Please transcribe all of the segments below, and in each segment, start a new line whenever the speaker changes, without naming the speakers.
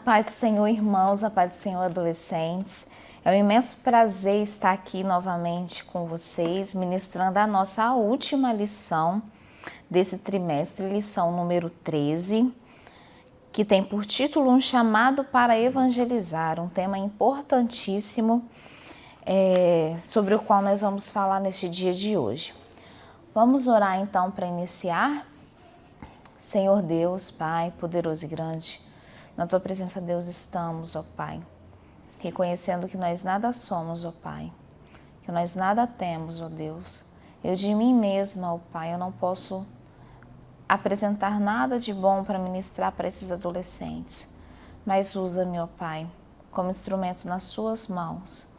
paz do Senhor, irmãos, a paz do Senhor, adolescentes. É um imenso prazer estar aqui novamente com vocês, ministrando a nossa última lição desse trimestre, lição número 13, que tem por título Um Chamado para Evangelizar, um tema importantíssimo sobre o qual nós vamos falar neste dia de hoje. Vamos orar então para iniciar? Senhor Deus, Pai, poderoso e grande, na Tua presença, Deus, estamos, ó Pai, reconhecendo que nós nada somos, ó Pai, que nós nada temos, ó Deus. Eu de mim mesma, ó Pai, eu não posso apresentar nada de bom para ministrar para esses adolescentes, mas usa-me, ó Pai, como instrumento nas Suas mãos.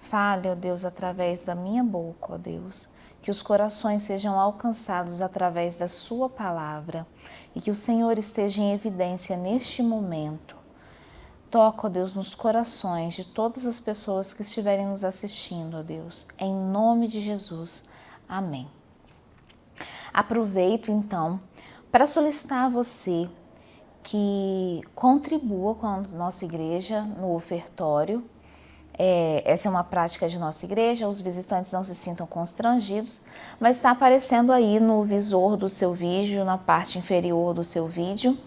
Fale, ó Deus, através da minha boca, ó Deus, que os corações sejam alcançados através da Sua palavra e que o Senhor esteja em evidência neste momento. Toca, ó Deus, nos corações de todas as pessoas que estiverem nos assistindo, ó Deus, em nome de Jesus. Amém. Aproveito, então, para solicitar a você que contribua com a nossa igreja no ofertório. Essa é uma prática de nossa igreja, os visitantes não se sintam constrangidos, mas está aparecendo aí no visor do seu vídeo, na parte inferior do seu vídeo,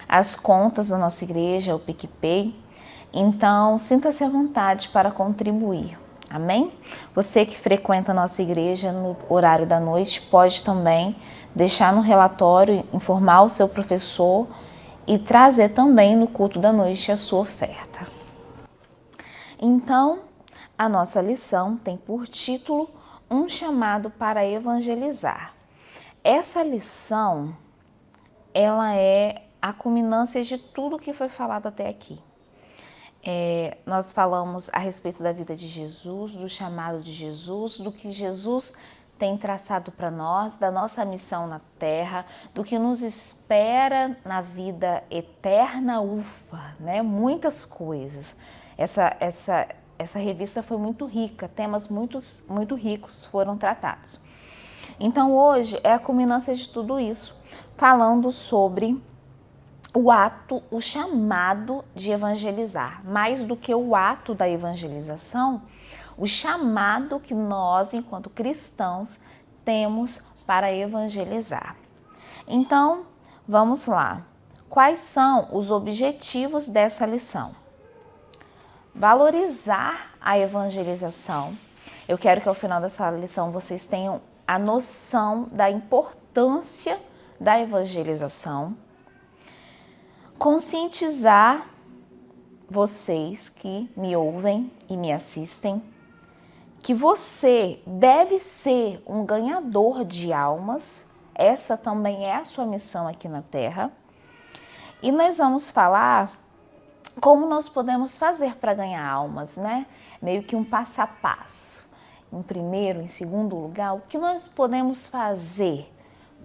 as contas da nossa igreja, o PicPay. Então, sinta-se à vontade para contribuir, amém? Você que frequenta a nossa igreja no horário da noite, pode também deixar no relatório, informar o seu professor e trazer também no culto da noite a sua oferta. Então, a nossa lição tem por título Um Chamado para Evangelizar. Essa lição, ela é a culminância de tudo que foi falado até aqui. Nós falamos a respeito da vida de Jesus, do chamado de Jesus, do que Jesus tem traçado para nós, da nossa missão na Terra, do que nos espera na vida eterna, né? Muitas coisas. Essa revista foi muito rica, temas muito ricos foram tratados. Então hoje é a culminância de tudo isso, falando sobre o chamado de evangelizar. Mais do que o ato da evangelização, o chamado que nós, enquanto cristãos, temos para evangelizar. Então, vamos lá. Quais são os objetivos dessa lição? Valorizar a evangelização. Eu quero que ao final dessa lição vocês tenham a noção da importância da evangelização. Conscientizar vocês que me ouvem e me assistem que você deve ser um ganhador de almas. Essa também é a sua missão aqui na Terra. E nós vamos falar como nós podemos fazer para ganhar almas, né? Meio que um passo a passo. Em primeiro, em segundo lugar, o que nós podemos fazer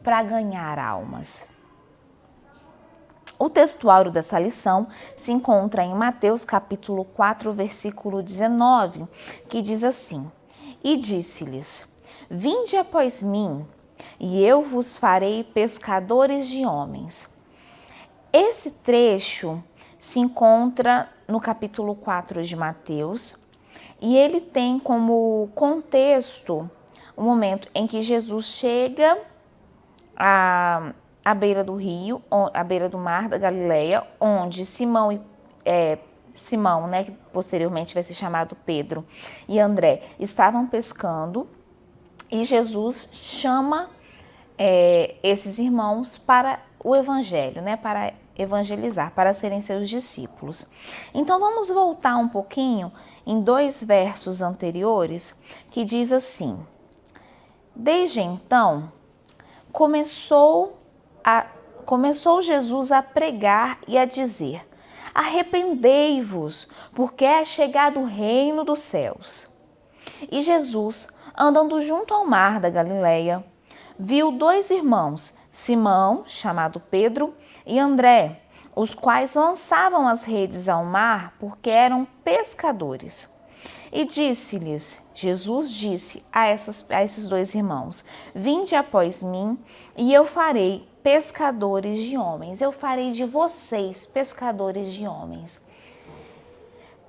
para ganhar almas? O textuário dessa lição se encontra em Mateus capítulo 4, versículo 19, que diz assim: E disse-lhes: Vinde após mim, e eu vos farei pescadores de homens. Esse trecho se encontra no capítulo 4 de Mateus e ele tem como contexto o momento em que Jesus chega à beira do rio, à beira do mar da Galileia, onde Simão, né, que posteriormente vai ser chamado Pedro, e André estavam pescando, e Jesus chama esses irmãos para o evangelho, né, para evangelizar, para serem seus discípulos. Então vamos voltar um pouquinho em 2 versos anteriores, que diz assim: Desde então começou Jesus a pregar e a dizer: Arrependei-vos, porque é chegado o reino dos céus. E Jesus, andando junto ao mar da Galileia, viu 2 irmãos, Simão, chamado Pedro, e André, os quais lançavam as redes ao mar porque eram pescadores. E Jesus disse a esses 2 irmãos: Vinde após mim, e eu farei pescadores de homens. Eu farei de vocês pescadores de homens.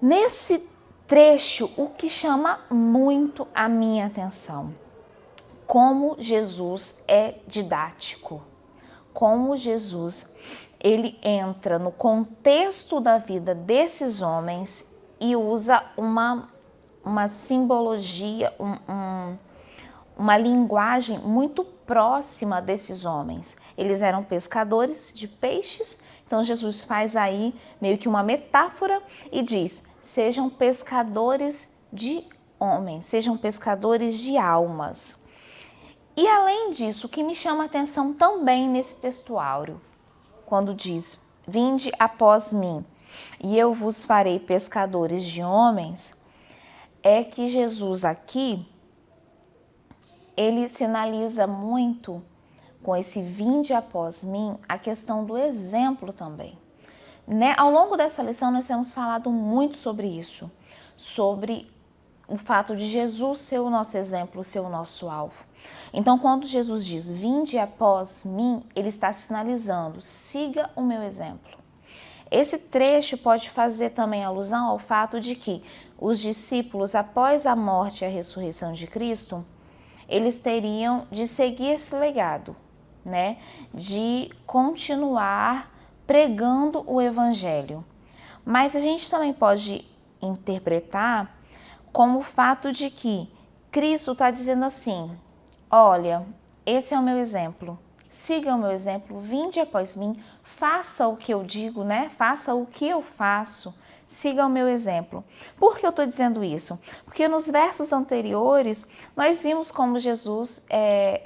Nesse trecho, o que chama muito a minha atenção, como Jesus é didático, como Jesus ele entra no contexto da vida desses homens e usa uma simbologia, uma linguagem muito próxima desses homens. Eles eram pescadores de peixes, então Jesus faz aí meio que uma metáfora e diz: sejam pescadores de homens, sejam pescadores de almas. E além disso, o que me chama a atenção também nesse textuário, quando diz: vinde após mim e eu vos farei pescadores de homens, é que Jesus aqui, ele sinaliza muito com esse vinde após mim a questão do exemplo também. Né? Ao longo dessa lição nós temos falado muito sobre isso, sobre o fato de Jesus ser o nosso exemplo, ser o nosso alvo. Então, quando Jesus diz, vinde após mim, ele está sinalizando, siga o meu exemplo. Esse trecho pode fazer também alusão ao fato de que os discípulos, após a morte e a ressurreição de Cristo, eles teriam de seguir esse legado, né? De continuar pregando o evangelho. Mas a gente também pode interpretar como o fato de que Cristo está dizendo assim: olha, esse é o meu exemplo, siga o meu exemplo, vinde após mim, faça o que eu digo, né? Faça o que eu faço, siga o meu exemplo. Por que eu estou dizendo isso? Porque nos versos anteriores nós vimos como Jesus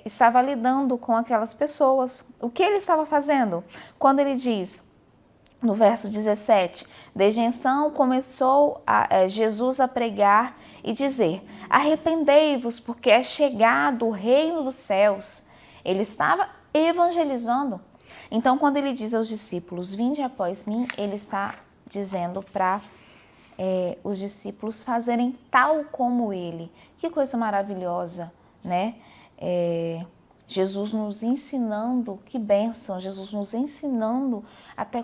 estava lidando com aquelas pessoas. O que ele estava fazendo? Quando ele diz, no verso 17, desde então começou Jesus a pregar e dizer: arrependei-vos, porque é chegado o reino dos céus. Ele estava evangelizando. Então, quando ele diz aos discípulos, vinde após mim, ele está dizendo para os discípulos fazerem tal como ele. Que coisa maravilhosa, né? Jesus nos ensinando, que bênção, Jesus nos ensinando até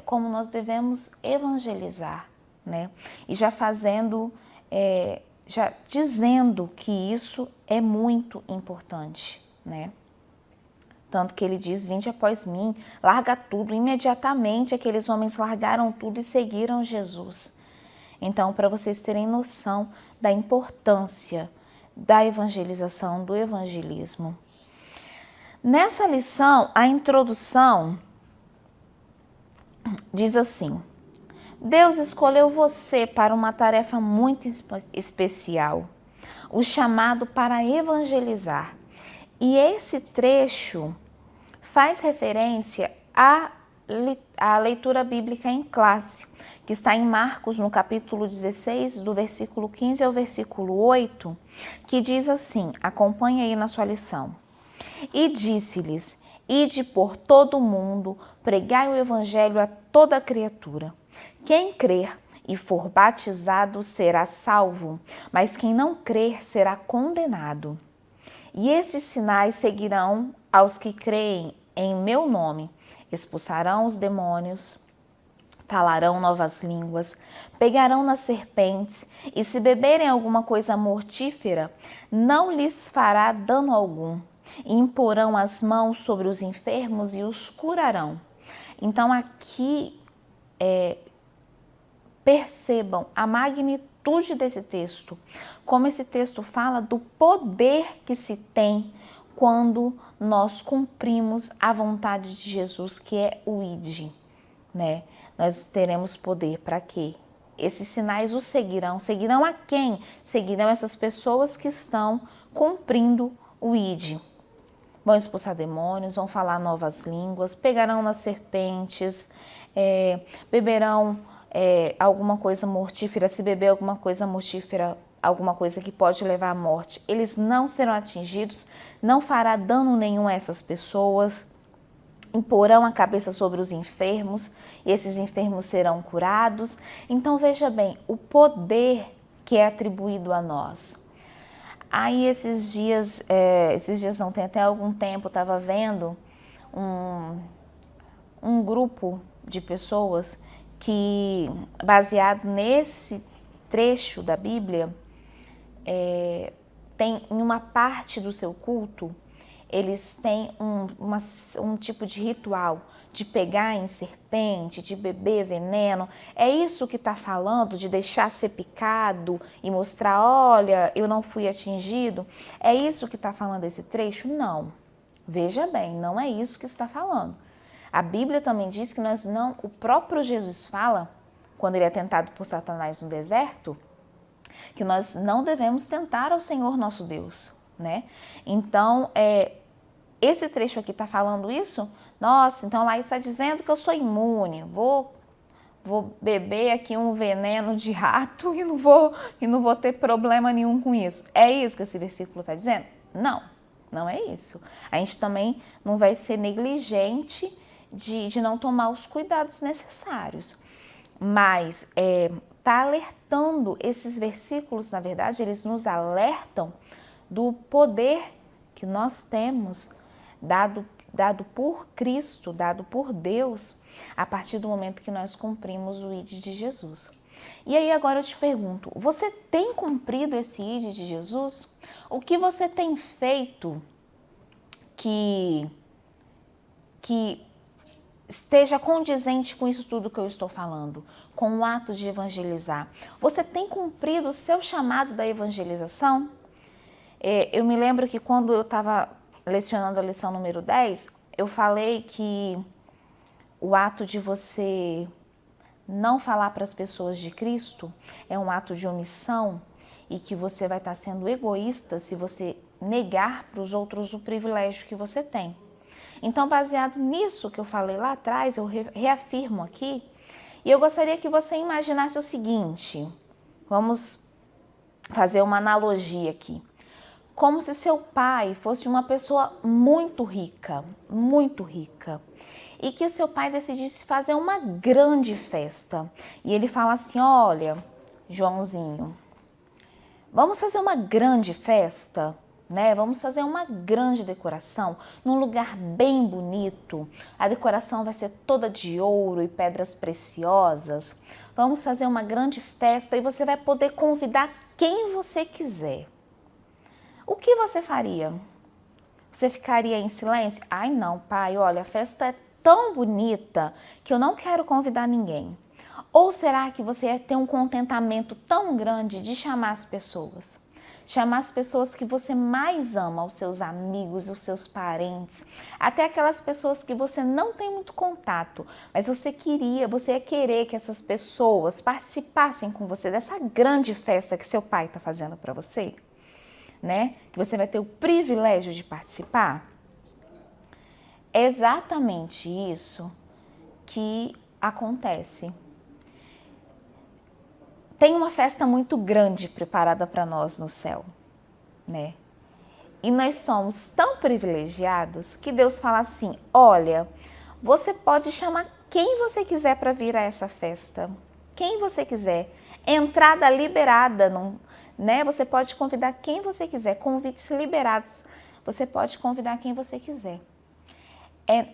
como nós devemos evangelizar, né? E já fazendo, já dizendo que isso é muito importante, né? Tanto que ele diz, vinde após mim, larga tudo. Imediatamente aqueles homens largaram tudo e seguiram Jesus. Então, para vocês terem noção da importância da evangelização, do evangelismo. Nessa lição, a introdução diz assim: Deus escolheu você para uma tarefa muito especial, o chamado para evangelizar. E esse trecho faz referência à leitura bíblica em classe, que está em Marcos, no capítulo 16, do versículo 15 ao versículo 8, que diz assim, acompanhe aí na sua lição. E disse-lhes, ide por todo o mundo, pregai o evangelho a toda criatura. Quem crer e for batizado será salvo, mas quem não crer será condenado. E estes sinais seguirão aos que creem em meu nome. Expulsarão os demônios, falarão novas línguas, pegarão nas serpentes, e se beberem alguma coisa mortífera, não lhes fará dano algum. E imporão as mãos sobre os enfermos e os curarão. Então aqui percebam a magnitude desse texto, como esse texto fala do poder que se tem quando nós cumprimos a vontade de Jesus, que é o ide, né? Nós teremos poder para quê? Esses sinais os seguirão. Seguirão a quem? Seguirão essas pessoas que estão cumprindo o ide. Vão expulsar demônios, vão falar novas línguas, pegarão nas serpentes, beberão alguma coisa mortífera. Se beber alguma coisa mortífera, alguma coisa que pode levar à morte, eles não serão atingidos, não fará dano nenhum a essas pessoas. Imporão a cabeça sobre os enfermos e esses enfermos serão curados. Então veja bem, o poder que é atribuído a nós. Aí esses dias não, tem até algum tempo, estava vendo um, um grupo de pessoas que, baseado nesse trecho da Bíblia, tem em uma parte do seu culto, eles têm um tipo de ritual de pegar em serpente, de beber veneno. É isso que está falando, de deixar ser picado e mostrar, olha, eu não fui atingido? É isso que está falando esse trecho? Não. Veja bem, não é isso que está falando. A Bíblia também diz que o próprio Jesus fala, quando ele é tentado por Satanás no deserto, que nós não devemos tentar ao Senhor nosso Deus, né? Então, esse trecho aqui está falando isso? Nossa, então lá está dizendo que eu sou imune, vou beber aqui um veneno de rato e não vou ter problema nenhum com isso. É isso que esse versículo está dizendo? Não, não é isso. A gente também não vai ser negligente de não tomar os cuidados necessários. Mas está alertando, esses versículos, na verdade, eles nos alertam do poder que nós temos dado por Cristo, dado por Deus, a partir do momento que nós cumprimos o ID de Jesus. E aí agora eu te pergunto, você tem cumprido esse ID de Jesus? O que você tem feito que esteja condizente com isso tudo que eu estou falando, com o ato de evangelizar? Você tem cumprido o seu chamado da evangelização? Eu me lembro que quando eu estava lecionando a lição número 10, eu falei que o ato de você não falar para as pessoas de Cristo é um ato de omissão e que você vai estar sendo egoísta se você negar para os outros o privilégio que você tem. Então, baseado nisso que eu falei lá atrás, eu reafirmo aqui, e eu gostaria que você imaginasse o seguinte, vamos fazer uma analogia aqui. Como se seu pai fosse uma pessoa muito rica, e que o seu pai decidisse fazer uma grande festa. E ele fala assim, olha, Joãozinho, vamos fazer uma grande festa, né? Vamos fazer uma grande decoração, num lugar bem bonito. A decoração vai ser toda de ouro e pedras preciosas. Vamos fazer uma grande festa e você vai poder convidar quem você quiser. O que você faria? Você ficaria em silêncio? Ai não, pai, olha, a festa é tão bonita que eu não quero convidar ninguém. Ou será que você ia ter um contentamento tão grande de chamar as pessoas? Chamar as pessoas que você mais ama, os seus amigos, os seus parentes, até aquelas pessoas que você não tem muito contato, mas você ia querer que essas pessoas participassem com você dessa grande festa que seu pai está fazendo para você? Né? Que você vai ter o privilégio de participar. É exatamente isso que acontece. Tem uma festa muito grande preparada para nós no céu, né? E nós somos tão privilegiados que Deus fala assim, olha, você pode chamar quem você quiser para vir a essa festa, quem você quiser, entrada liberada, né? Você pode convidar quem você quiser, convites liberados, você pode convidar quem você quiser. É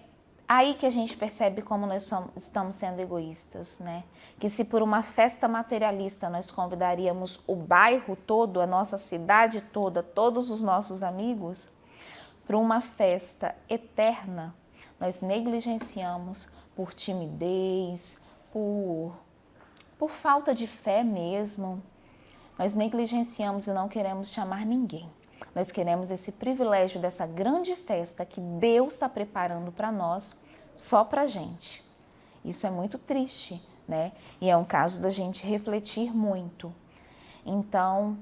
aí que a gente percebe como nós estamos sendo egoístas, né? Que se por uma festa materialista nós convidaríamos o bairro todo, a nossa cidade toda, todos os nossos amigos, para uma festa eterna, nós negligenciamos por timidez, por falta de fé mesmo. Nós negligenciamos e não queremos chamar ninguém. Nós queremos esse privilégio dessa grande festa que Deus está preparando para nós, só para a gente. Isso é muito triste, né? E é um caso da gente refletir muito. Então,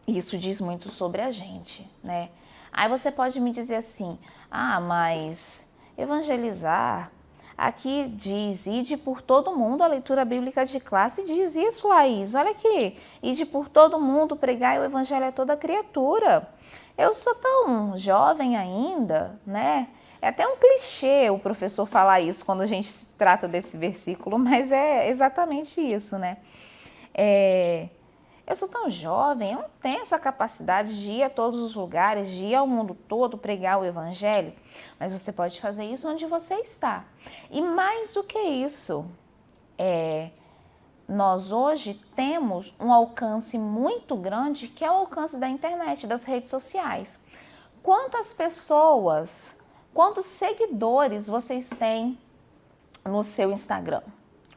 isso diz muito sobre a gente, né? Aí você pode me dizer assim, mas evangelizar... Aqui diz, ide por todo mundo, a leitura bíblica de classe diz isso, Laís. Olha aqui, ide por todo mundo, pregai o evangelho a toda criatura. Eu sou tão jovem ainda, né? É até um clichê o professor falar isso quando a gente se trata desse versículo, mas é exatamente isso, né? Eu sou tão jovem, eu não tenho essa capacidade de ir a todos os lugares, de ir ao mundo todo pregar o evangelho. Mas você pode fazer isso onde você está. E mais do que isso, nós hoje temos um alcance muito grande, que é o alcance da internet, das redes sociais. Quantas pessoas, quantos seguidores vocês têm no seu Instagram?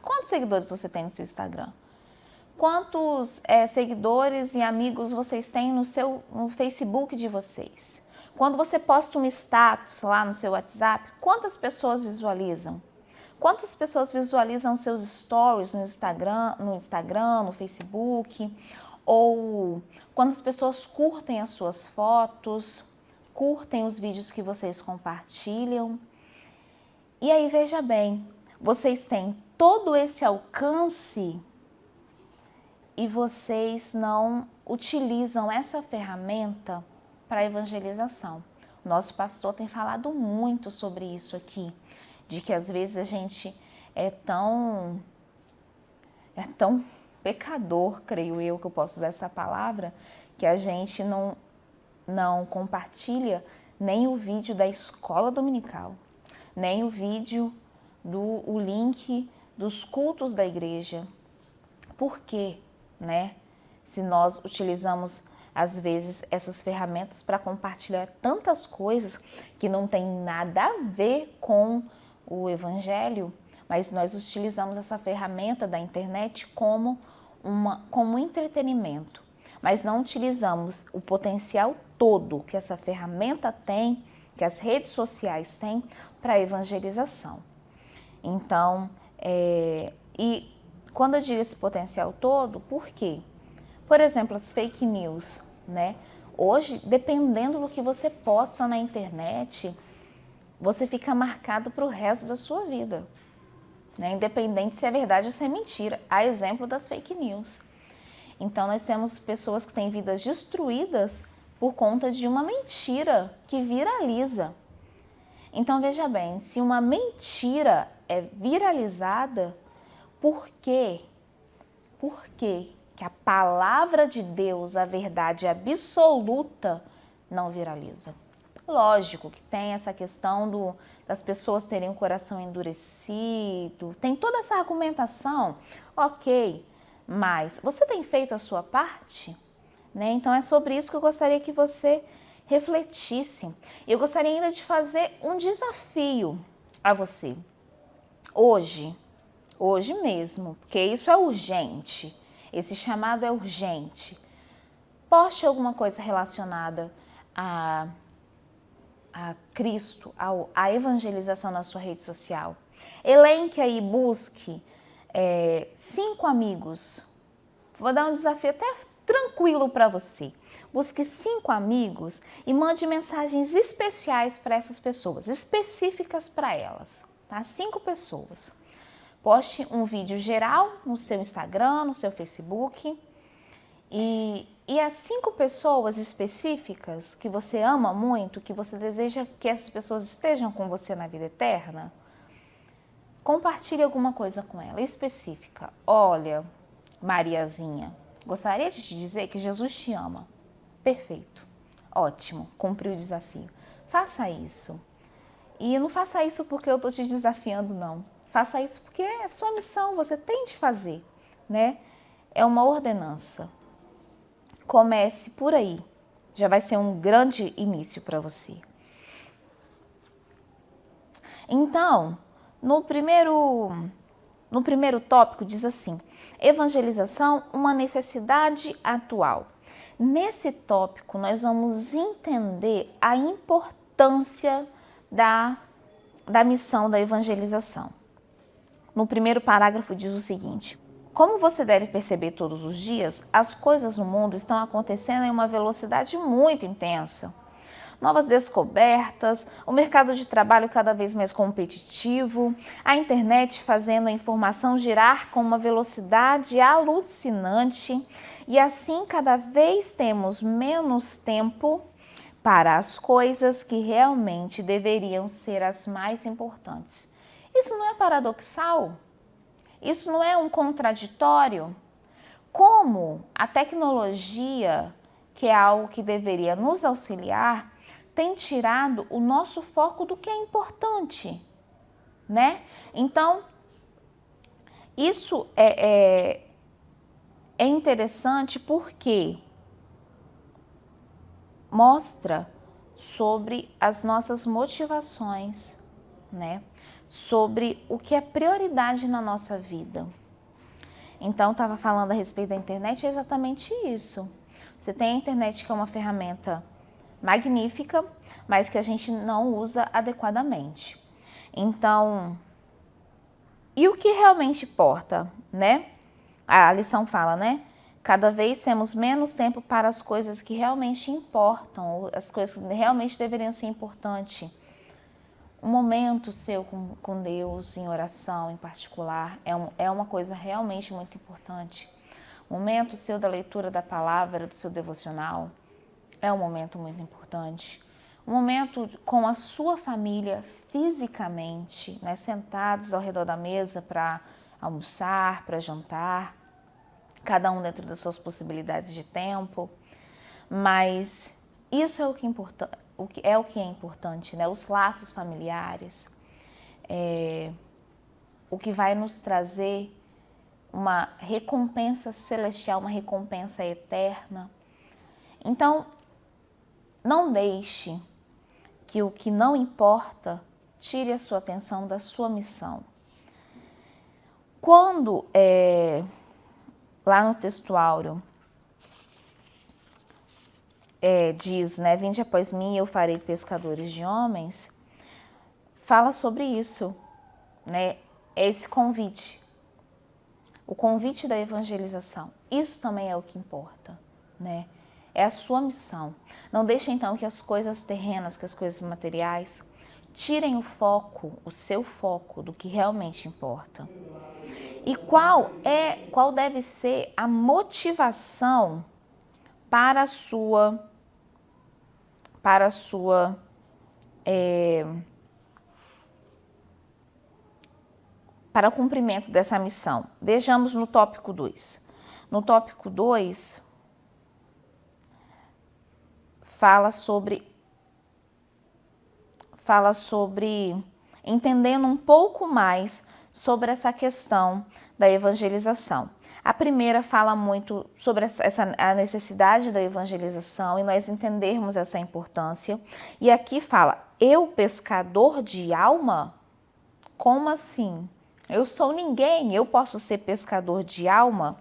Quantos seguidores você tem no seu Instagram? Quantos seguidores e amigos vocês têm no Facebook de vocês? Quando você posta um status lá no seu WhatsApp, quantas pessoas visualizam? Quantas pessoas visualizam seus stories no Instagram, no Facebook? Ou quantas pessoas curtem as suas fotos, curtem os vídeos que vocês compartilham? E aí, veja bem, vocês têm todo esse alcance e vocês não utilizam essa ferramenta para a evangelização. O nosso pastor tem falado muito sobre isso aqui, de que às vezes a gente é tão pecador, creio eu que eu posso usar essa palavra, que a gente não compartilha nem o vídeo da escola dominical, nem o vídeo o link dos cultos da igreja. Por quê? Se nós utilizamos às vezes essas ferramentas para compartilhar tantas coisas que não tem nada a ver com o evangelho, mas nós utilizamos essa ferramenta da internet como entretenimento, mas não utilizamos o potencial todo que essa ferramenta tem, que as redes sociais têm para a evangelização. Então, e quando eu digo esse potencial todo, por quê? Por exemplo, as fake news, Hoje, dependendo do que você posta na internet, você fica marcado para o resto da sua vida, independente se é verdade ou se é mentira. A exemplo das fake news. Então, nós temos pessoas que têm vidas destruídas por conta de uma mentira que viraliza. Então, veja bem, se uma mentira é viralizada, por quê? Por quê que a palavra de Deus, a verdade absoluta, não viraliza? Lógico que tem essa questão das pessoas terem o coração endurecido, tem toda essa argumentação, ok, mas você tem feito a sua parte? Então é sobre isso que eu gostaria que você refletisse. Eu gostaria ainda de fazer um desafio a você. Hoje mesmo, porque isso é urgente, esse chamado é urgente. Poste alguma coisa relacionada a Cristo, à evangelização na sua rede social. Elenque aí, busque 5 amigos. Vou dar um desafio até tranquilo para você. Busque 5 amigos e mande mensagens especiais para essas pessoas, específicas para elas, tá? 5 pessoas. Poste um vídeo geral no seu Instagram, no seu Facebook e as 5 pessoas específicas que você ama muito, que você deseja que essas pessoas estejam com você na vida eterna, compartilhe alguma coisa com ela específica. Olha, Mariazinha, gostaria de te dizer que Jesus te ama. Perfeito, ótimo, cumpriu o desafio. Faça isso. E não faça isso porque eu estou te desafiando, não. Faça isso porque é sua missão, você tem de fazer, É uma ordenança. Comece por aí, já vai ser um grande início para você. Então, no primeiro tópico diz assim: evangelização, uma necessidade atual. Nesse tópico, nós vamos entender a importância da missão da evangelização. No primeiro parágrafo diz o seguinte: como você deve perceber todos os dias, as coisas no mundo estão acontecendo em uma velocidade muito intensa. Novas descobertas, o mercado de trabalho cada vez mais competitivo, a internet fazendo a informação girar com uma velocidade alucinante e assim cada vez temos menos tempo para as coisas que realmente deveriam ser as mais importantes. Isso não é paradoxal? Isso não é um contraditório? como a tecnologia, que é algo que deveria nos auxiliar, tem tirado o nosso foco do que é importante, né? Então, isso é interessante porque mostra sobre as nossas motivações, né? Sobre o que é prioridade na nossa vida. Então, estava falando a respeito da internet, é exatamente isso. Você tem a internet, que é uma ferramenta magnífica, mas que a gente não usa adequadamente. Então, e o que realmente importa, né? A lição fala, né? Cada vez temos menos tempo para as coisas que realmente importam, as coisas que realmente deveriam ser importantes. Um momento seu com Deus, em oração em particular, é uma coisa realmente muito importante. O momento seu da leitura da palavra, do seu devocional, é um momento muito importante. Um momento com a sua família fisicamente, né, sentados ao redor da mesa para almoçar, para jantar, cada um dentro das suas possibilidades de tempo. Mas isso é o que é importante, né? Os laços familiares, o que vai nos trazer uma recompensa celestial, uma recompensa eterna. Então, não deixe que o que não importa tire a sua atenção da sua missão. Quando, lá no texto áureo, diz, né, vinde após mim e eu farei pescadores de homens, fala sobre isso, né, esse convite, o convite da evangelização. Isso também é o que importa, né? É a sua missão. Não deixe então que as coisas terrenas, que as coisas materiais tirem o seu foco do que realmente importa. E qual deve ser a motivação para para o cumprimento dessa missão? Vejamos no tópico 2. No tópico 2, fala sobre entendendo um pouco mais sobre essa questão da evangelização. A primeira fala muito sobre a necessidade da evangelização e nós entendermos essa importância. E aqui fala, eu pescador de alma? Como assim? Eu sou ninguém, eu posso ser pescador de alma?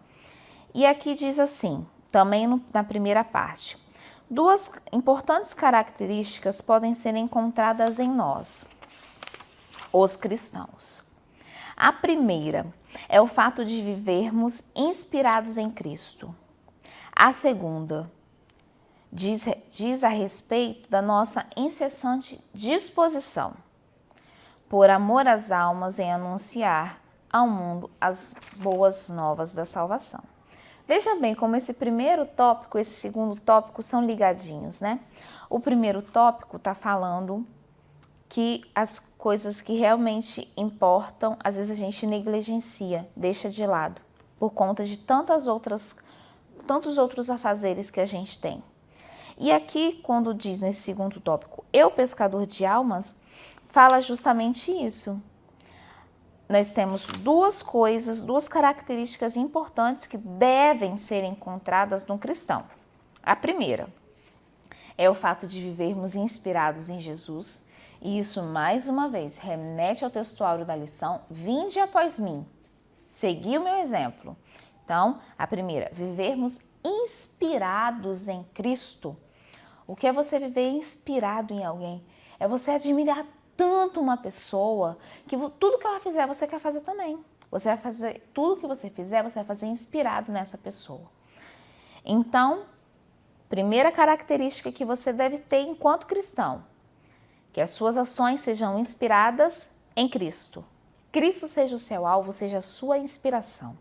E aqui diz assim, também na primeira parte, 2 importantes características podem ser encontradas em nós, os cristãos. A primeira é o fato de vivermos inspirados em Cristo. A segunda diz a respeito da nossa incessante disposição, por amor às almas, em anunciar ao mundo as boas novas da salvação. Veja bem como esse primeiro tópico e esse segundo tópico são ligadinhos, né? O primeiro tópico está falando que as coisas que realmente importam, às vezes a gente negligencia, deixa de lado, por conta de tantos outros afazeres que a gente tem. E aqui, quando diz nesse segundo tópico, eu pescador de almas, fala justamente isso. Nós temos 2 características importantes que devem ser encontradas no cristão. A primeira é o fato de vivermos inspirados em Jesus, e isso, mais uma vez, remete ao textuário da lição, vinde após mim, segui o meu exemplo. Então, a primeira, vivermos inspirados em Cristo. O que é você viver inspirado em alguém? É você admirar tanto uma pessoa que tudo que ela fizer você quer fazer também. Você vai fazer tudo que você fizer, você vai fazer inspirado nessa pessoa. Então, primeira característica que você deve ter enquanto cristão, que as suas ações sejam inspiradas em Cristo. Cristo seja o seu alvo, seja a sua inspiração.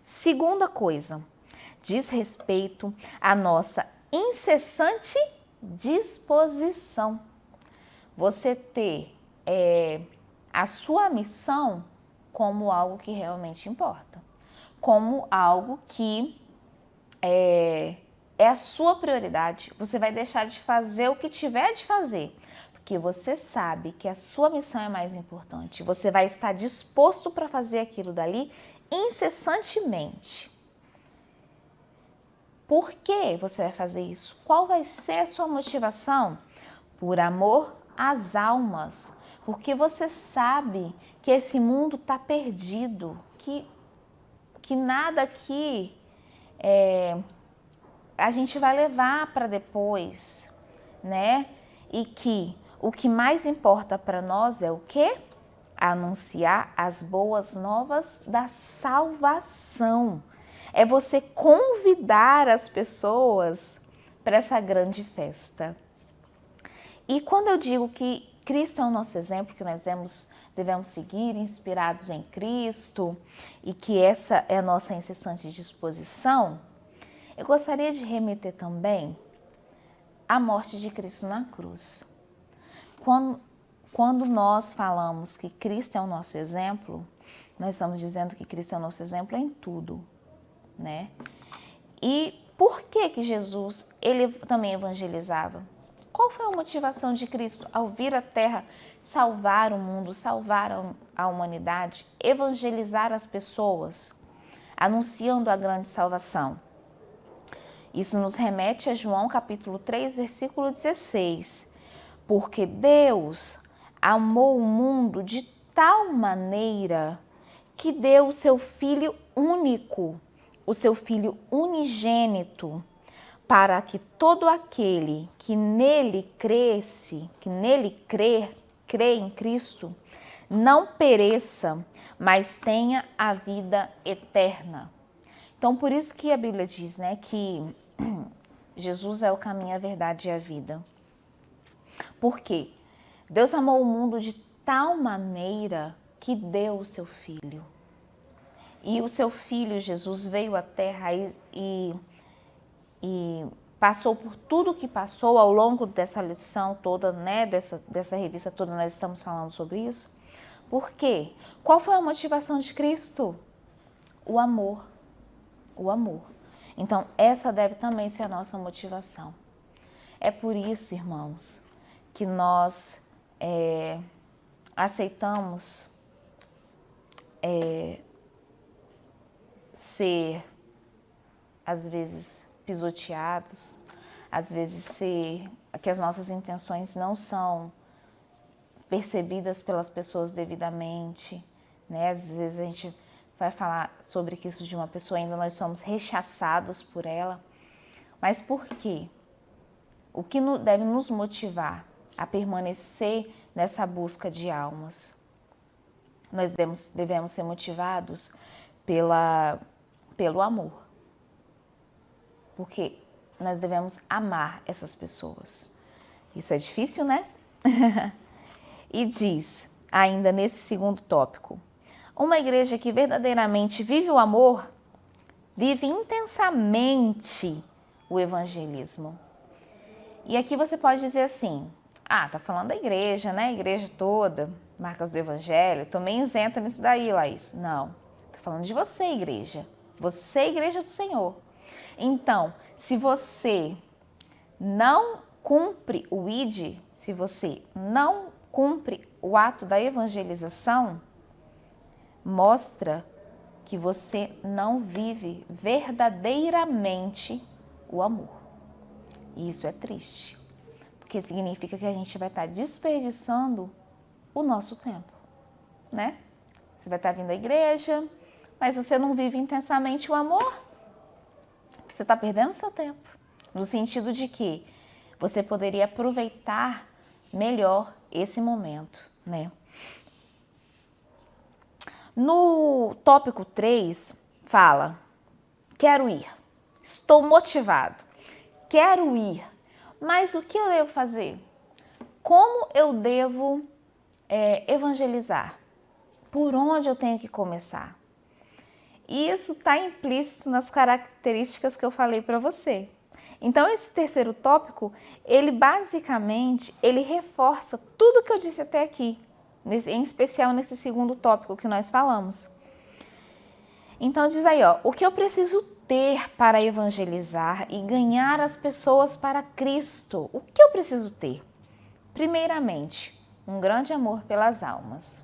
Segunda coisa, diz respeito à nossa incessante disposição. Você ter a sua missão como algo que realmente importa. como algo que é a sua prioridade. Você vai deixar de fazer o que tiver de fazer, porque você sabe que a sua missão é mais importante. Você vai estar disposto para fazer aquilo dali incessantemente. Por que você vai fazer isso? Qual vai ser a sua motivação? Por amor às almas. Porque você sabe que esse mundo está perdido, que nada aqui a gente vai levar para depois, né? E que o que mais importa para nós é o quê? Anunciar as boas novas da salvação. É você convidar as pessoas para essa grande festa. E quando eu digo que Cristo é o nosso exemplo, que nós devemos seguir inspirados em Cristo e que essa é a nossa incessante disposição, eu gostaria de remeter também à morte de Cristo na cruz. Quando nós falamos que Cristo é o nosso exemplo, nós estamos dizendo que Cristo é o nosso exemplo em tudo, né? E por que Jesus, ele também evangelizava? Qual foi a motivação de Cristo ao vir à Terra salvar o mundo, salvar a humanidade, evangelizar as pessoas, anunciando a grande salvação? Isso nos remete a João capítulo 3, versículo 16. Porque Deus amou o mundo de tal maneira que deu o seu Filho único, o seu Filho unigênito, para que todo aquele que nele crê em Cristo, não pereça, mas tenha a vida eterna. Então, por isso que a Bíblia diz, né, que Jesus é o caminho, a verdade e a vida. Por quê? Deus amou o mundo de tal maneira que deu o seu Filho. E o seu Filho, Jesus, veio à Terra e passou por tudo que passou ao longo dessa lição toda, né, dessa revista toda, nós estamos falando sobre isso. Por quê? Qual foi a motivação de Cristo? O amor. O amor. Então, essa deve também ser a nossa motivação. É por isso, irmãos, que nós aceitamos ser, às vezes, pisoteados, às vezes que as nossas intenções não são percebidas pelas pessoas devidamente, né? Às vezes a gente vai falar sobre isso de uma pessoa, ainda nós somos rechaçados por ela. Mas por quê? O que deve nos motivar a permanecer nessa busca de almas? Nós devemos ser motivados pelo amor. Porque nós devemos amar essas pessoas. Isso é difícil, né? E diz, ainda nesse segundo tópico, uma igreja que verdadeiramente vive o amor, vive intensamente o evangelismo. E aqui você pode dizer assim, tá falando da igreja, né? A igreja toda, marcas do evangelho, tô meio isenta nisso daí, Laís. Não, tô falando de você, igreja. Você, igreja do Senhor. Então, se você não cumpre o ID, se você não cumpre o ato da evangelização, mostra que você não vive verdadeiramente o amor. E isso é triste, porque significa que a gente vai estar desperdiçando o nosso tempo, né? Você vai estar vindo à igreja, mas você não vive intensamente o amor, você está perdendo o seu tempo. No sentido de que você poderia aproveitar melhor esse momento, né? No tópico 3, fala, quero ir, estou motivado, quero ir, mas o que eu devo fazer? Como eu devo evangelizar? Por onde eu tenho que começar? E isso está implícito nas características que eu falei para você. Então, esse terceiro tópico, ele basicamente, ele reforça tudo que eu disse até aqui, em especial nesse segundo tópico que nós falamos. Então diz aí, ó, o que eu preciso ter para evangelizar e ganhar as pessoas para Cristo? O que eu preciso ter? Primeiramente, um grande amor pelas almas.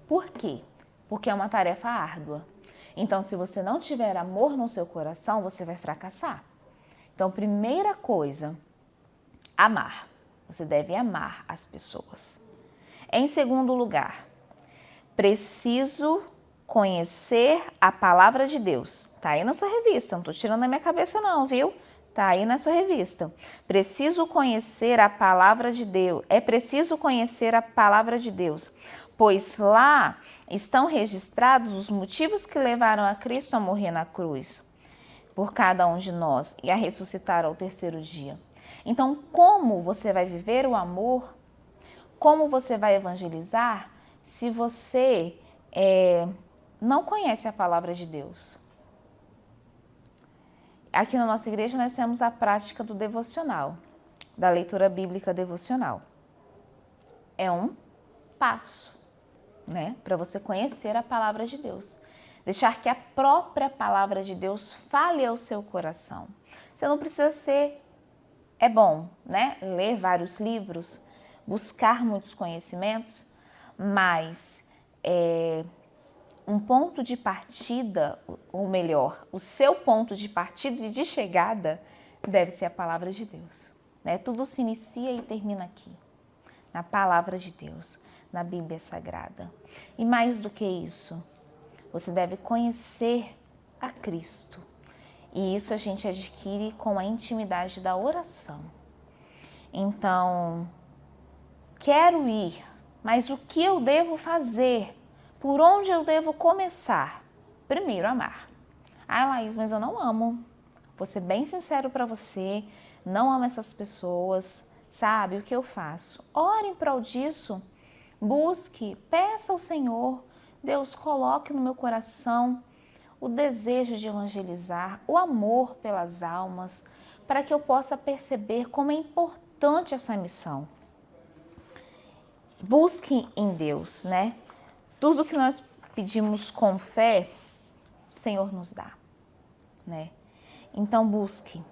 Por quê? Porque é uma tarefa árdua. Então, se você não tiver amor no seu coração, você vai fracassar. Então, primeira coisa, amar. Você deve amar as pessoas. Em segundo lugar, preciso conhecer a palavra de Deus. Tá aí na sua revista, não tô tirando da minha cabeça não, viu? Tá aí na sua revista. Preciso conhecer a palavra de Deus. É preciso conhecer a palavra de Deus, pois lá estão registrados os motivos que levaram a Cristo a morrer na cruz por cada um de nós e a ressuscitar ao terceiro dia. Então, como você vai viver o amor? Como você vai evangelizar se você não conhece a palavra de Deus? Aqui na nossa igreja nós temos a prática do devocional, da leitura bíblica devocional. É um passo, né, para você conhecer a palavra de Deus. Deixar que a própria palavra de Deus fale ao seu coração. Você não precisa ser, é bom, né, ler vários livros, buscar muitos conhecimentos, mas um ponto de partida, ou melhor, o seu ponto de partida e de chegada deve ser a palavra de Deus. Né? Tudo se inicia e termina aqui, na palavra de Deus, na Bíblia Sagrada. E mais do que isso, você deve conhecer a Cristo. E isso a gente adquire com a intimidade da oração. Então, quero ir, mas o que eu devo fazer? Por onde eu devo começar? Primeiro, amar. Ah, Laís, mas eu não amo. Vou ser bem sincero para você, não amo essas pessoas. Sabe o que eu faço? Ore em prol disso. Busque, peça ao Senhor. Deus, coloque no meu coração o desejo de evangelizar, o amor pelas almas, para que eu possa perceber como é importante essa missão. Busque em Deus, né? Tudo que nós pedimos com fé, o Senhor nos dá, né? Então busque,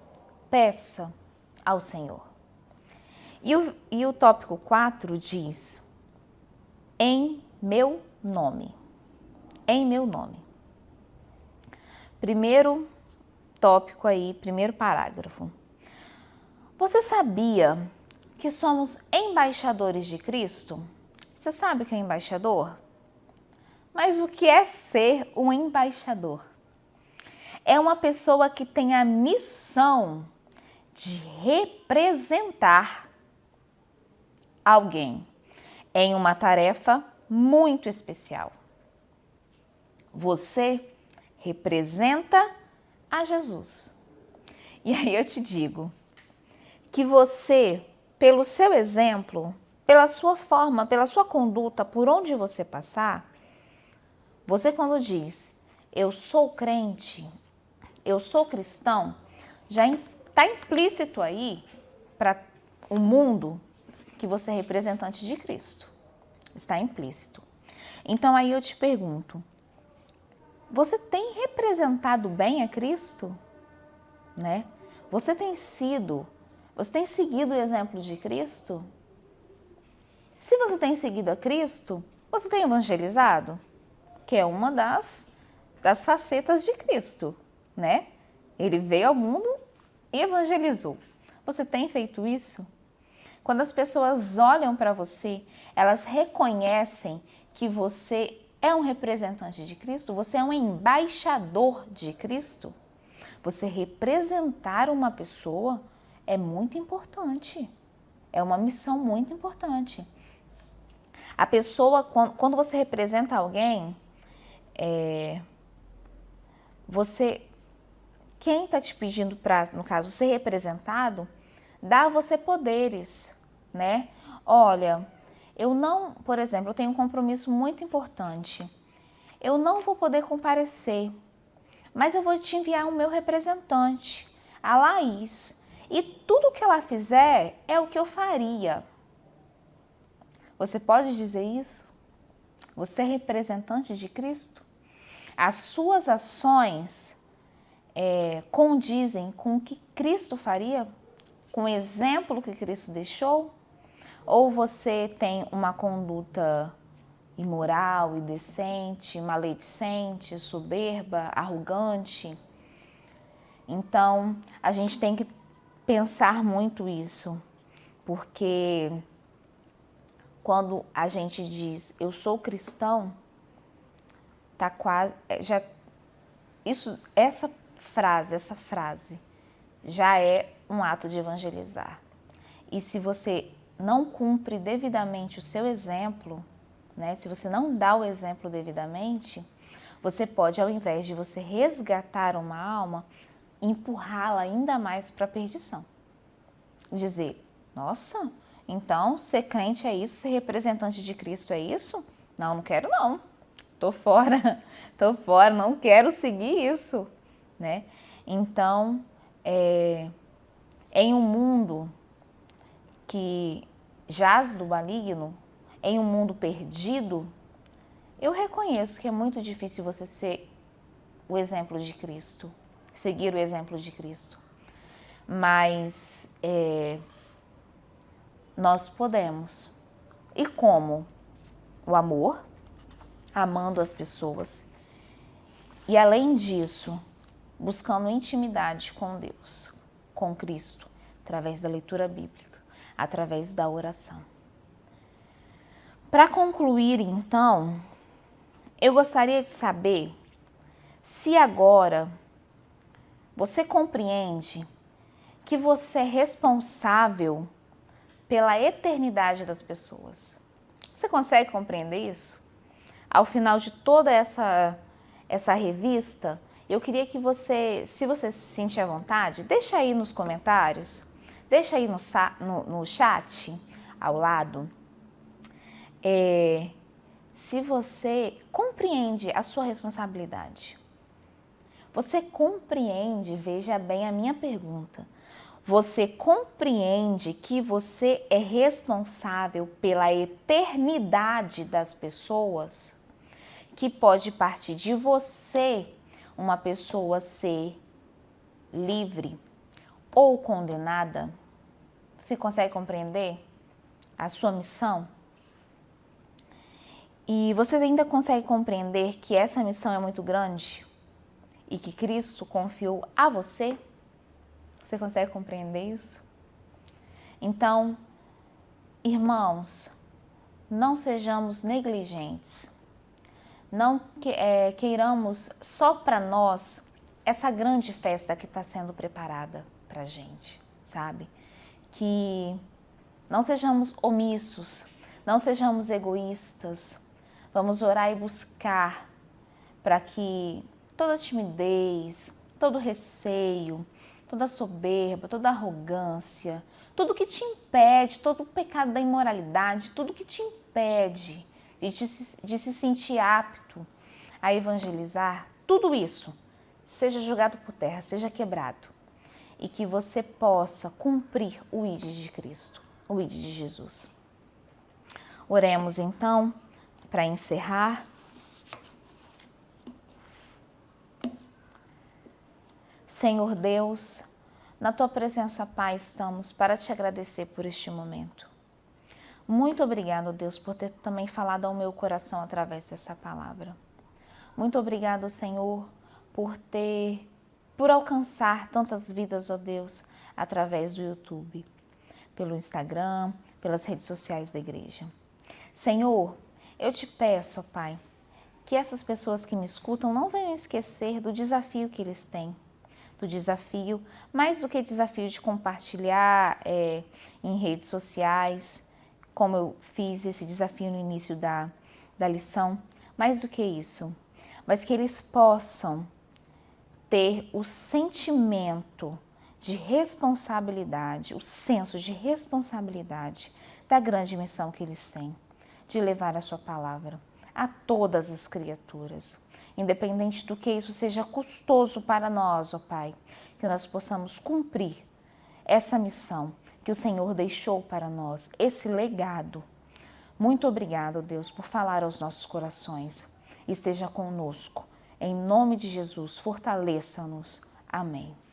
peça ao Senhor. E o tópico 4 diz, em meu nome. Em meu nome. Primeiro tópico aí, primeiro parágrafo. Você sabia que somos embaixadores de Cristo? Você sabe o que é embaixador? Mas o que é ser um embaixador? É uma pessoa que tem a missão de representar alguém em uma tarefa muito especial. Você representa a Jesus. E aí eu te digo que você, pelo seu exemplo, pela sua forma, pela sua conduta, por onde você passar, você quando diz, eu sou crente, eu sou cristão, já está implícito aí para o mundo que você é representante de Cristo. Está implícito. Então aí eu te pergunto, você tem representado bem a Cristo? Né? Você tem seguido o exemplo de Cristo? Se você tem seguido a Cristo, você tem evangelizado? Que é uma das facetas de Cristo, né? Ele veio ao mundo e evangelizou. Você tem feito isso? Quando as pessoas olham para você, elas reconhecem que você é um representante de Cristo, você é um embaixador de Cristo. Você representar uma pessoa é muito importante. É uma missão muito importante. A pessoa, quando você representa alguém, quem está te pedindo para, no caso, ser representado, dá a você poderes, né? Olha, por exemplo, eu tenho um compromisso muito importante. Eu não vou poder comparecer, mas eu vou te enviar o meu representante, a Laís. E tudo que ela fizer é o que eu faria. Você pode dizer isso? Você é representante de Cristo? As suas ações condizem com o que Cristo faria, com o exemplo que Cristo deixou? Ou você tem uma conduta imoral, indecente, maledicente, soberba, arrogante? Então, a gente tem que pensar muito isso, porque quando a gente diz eu sou cristão, tá quase essa frase já é um ato de evangelizar. E se você não cumpre devidamente o seu exemplo, né, se você não dá o exemplo devidamente, você pode, ao invés de você resgatar uma alma, empurrá-la ainda mais para a perdição. Dizer, nossa, então ser crente é isso, ser representante de Cristo é isso? Não, não quero não, tô fora, não quero seguir isso, né? Então, em um mundo que jaz do maligno, em um mundo perdido, eu reconheço que é muito difícil você ser o exemplo de Cristo, seguir o exemplo de Cristo. Mas nós podemos. E como? O amor, amando as pessoas. E além disso, buscando intimidade com Deus, com Cristo, através da leitura bíblica, através da oração. Para concluir, então, eu gostaria de saber se agora você compreende que você é responsável pela eternidade das pessoas. Você consegue compreender isso? Ao final de toda essa revista, eu queria que você, se você se sentir à vontade, deixa aí nos comentários, deixa aí no chat ao lado, se você compreende a sua responsabilidade. Você compreende, veja bem a minha pergunta, você compreende que você é responsável pela eternidade das pessoas? Que pode partir de você uma pessoa ser livre ou condenada? Você consegue compreender a sua missão? E você ainda consegue compreender que essa missão é muito grande e que Cristo confiou a você? Você consegue compreender isso? Então, irmãos, não sejamos negligentes. Não queiramos só para nós essa grande festa que está sendo preparada para a gente, sabe? Que não sejamos omissos, não sejamos egoístas. Vamos orar e buscar para que toda timidez, todo receio, toda soberba, toda arrogância, tudo que te impede, todo o pecado da imoralidade, tudo que te impede de se sentir apto a evangelizar, tudo isso seja jogado por terra, seja quebrado e que você possa cumprir o ID de Cristo, o ID de Jesus. Oremos então para encerrar. Senhor Deus, na Tua presença, Pai, estamos para Te agradecer por este momento. Muito obrigado, Deus, por ter também falado ao meu coração através dessa palavra. Muito obrigado, Senhor, por alcançar tantas vidas, ó Deus, através do YouTube, pelo Instagram, pelas redes sociais da igreja. Senhor, eu te peço, ó Pai, que essas pessoas que me escutam não venham esquecer do desafio que eles têm. Do desafio, mais do que desafio de compartilhar em redes sociais, como eu fiz esse desafio no início da lição, mais do que isso, mas que eles possam ter o sentimento de responsabilidade, o senso de responsabilidade da grande missão que eles têm, de levar a sua palavra a todas as criaturas, independente do que isso seja custoso para nós, ó Pai, que nós possamos cumprir essa missão que o Senhor deixou para nós, esse legado. Muito obrigado, Deus, por falar aos nossos corações. Esteja conosco Em nome de Jesus, fortaleça-nos. Amém.